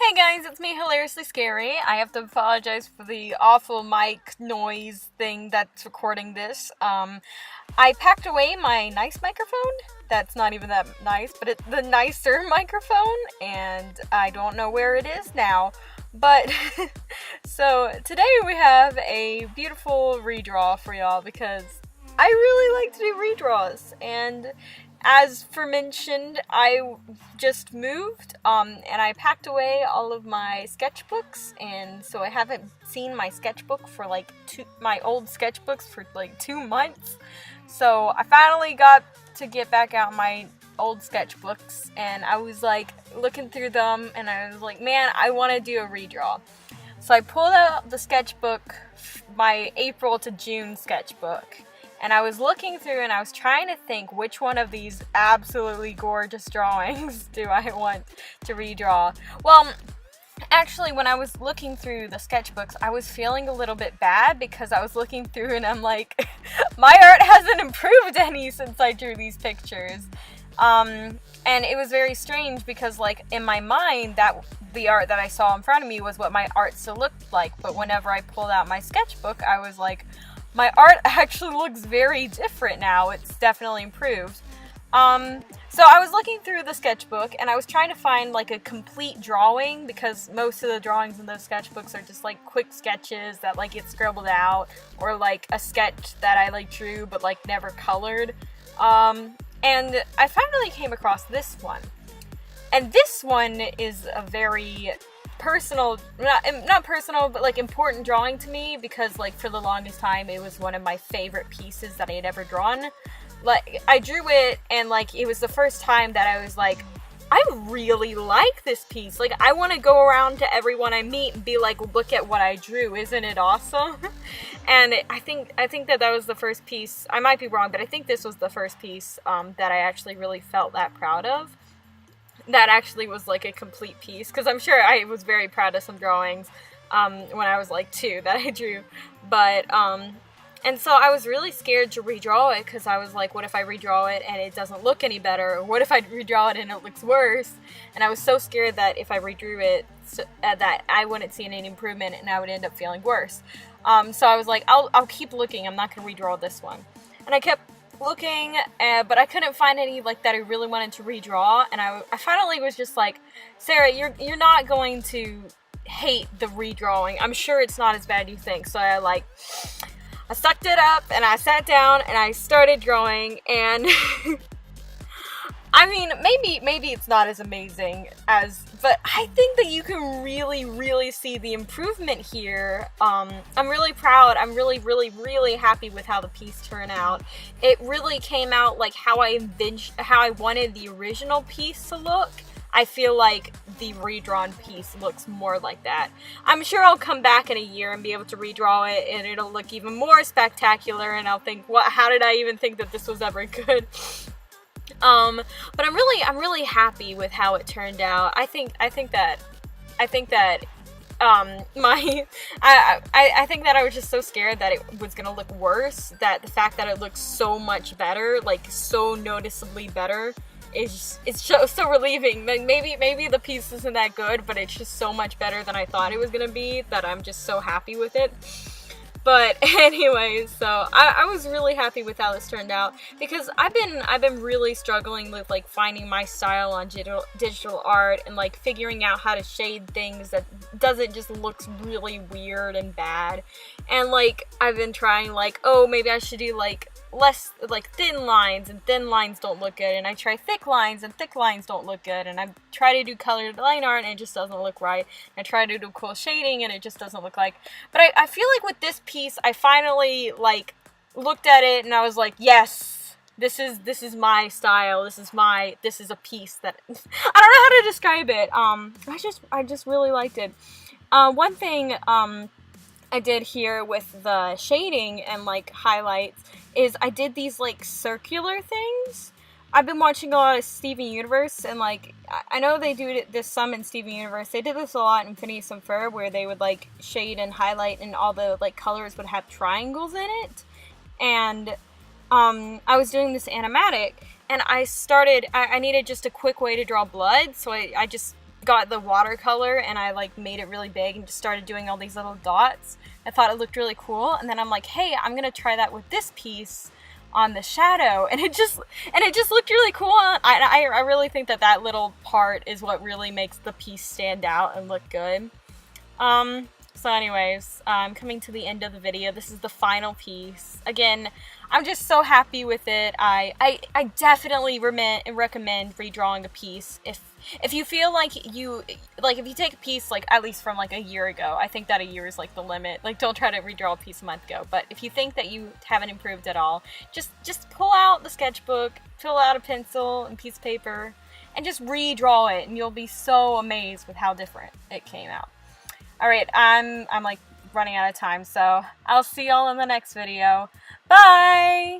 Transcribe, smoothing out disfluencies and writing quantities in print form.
Hey guys, it's me, Hilariously Scary. I have to apologize for the awful mic noise thing that's recording this. I packed away my nice microphone. That's not even that nice, but it's the nicer microphone, and I don't know where it is now. But, so today we have a beautiful redraw for y'all because I really like to do redraws, and as for mentioned, I just moved, and I packed away all of my sketchbooks, and so I haven't seen my sketchbook for my old sketchbooks for 2 months. So I finally got to get back out my old sketchbooks, and I was looking through them, and I was like, man, I want to do a redraw. So I pulled out the sketchbook, my April to June sketchbook. And I was looking through and I was trying to think which one of these absolutely gorgeous drawings do I want to redraw. Well, actually, when I was looking through the sketchbooks, I was feeling a little bit bad because I was looking through and I'm like, my art hasn't improved any since I drew these pictures. And it was very strange because in my mind, the art that I saw in front of me was what my art still looked like. But whenever I pulled out my sketchbook, I was like, my art actually looks very different now. It's definitely improved. So I was looking through the sketchbook and I was trying to find a complete drawing because most of the drawings in those sketchbooks are just quick sketches that get scribbled out, or a sketch that I drew but never colored. And I finally came across this one. And this one is a very personal, not personal, but important drawing to me because for the longest time it was one of my favorite pieces that I had ever drawn. I drew it and it was the first time that I was I really like this piece. I want to go around to everyone I meet and be look at what I drew, isn't it awesome? And I think that was the first piece. I might be wrong, but I think this was the first piece that I actually really felt that proud of. That actually was a complete piece, because I'm sure I was very proud of some drawings when I was 2 that I drew, but and so I was really scared to redraw it because I was what if I redraw it and it doesn't look any better, or what if I redraw it and it looks worse? And I was so scared that if I redrew it that I wouldn't see any improvement and I would end up feeling worse. So I was I'll keep looking, I'm not gonna redraw this one. And I kept looking, but I couldn't find any that I really wanted to redraw, and I finally was just Sarah, you're not going to hate the redrawing. I'm sure it's not as bad as you think. So I sucked it up and I sat down and I started drawing, and I mean, maybe it's not as amazing but I think that you can really see the improvement here. I'm really proud. I'm really happy with how the piece turned out. It really came out how I wanted the original piece to look. I feel the redrawn piece looks more like that. I'm sure I'll come back in a year and be able to redraw it, and it'll look even more spectacular, and I'll think, how did I even think that this was ever good? But I'm really happy with how it turned out. I think that I think that I was just so scared that it was gonna look worse, that the fact that it looks so much better, so noticeably better, it's so relieving. Maybe the piece isn't that good, but it's just so much better than I thought it was gonna be, that I'm just so happy with it. But anyways, so I was really happy with how this turned out, because I've been really struggling with finding my style on digital art, and figuring out how to shade things that doesn't just look really weird and bad. And I've been trying oh, maybe I should do less thin lines, and thin lines don't look good, and I try thick lines and thick lines don't look good, and I try to do colored line art and it just doesn't look right, and I try to do cool shading and it just doesn't look but I feel with this piece I finally looked at it and I was yes, this is my style, this is a piece that I don't know how to describe it. I just really liked it. One thing I did here with the shading and highlights is I did these circular things. I've been watching a lot of Steven Universe, and I know they do this some in Steven Universe. They did this a lot in Phineas and Ferb, where they would shade and highlight, and all the colors would have triangles in it. And I was doing this animatic, and I needed just a quick way to draw blood, so I just got the watercolor and I like made it really big and just started doing all these little dots. I thought it looked really cool, and then I'm like, hey, I'm gonna try that with this piece on the shadow, and it just looked really cool. I really think that little part is what really makes the piece stand out and look good. So anyways, coming to the end of the video, this is the final piece. Again, I'm just so happy with it. I definitely recommend redrawing a piece if you feel like if you take a piece like at least from like a year ago. I think that a year is like the limit. Like, don't try to redraw a piece a month ago. But if you think that you haven't improved at all, just pull out the sketchbook, fill out a pencil and piece of paper, and just redraw it, and you'll be so amazed with how different it came out. Alright, I'm like running out of time, so I'll see y'all in the next video. Bye!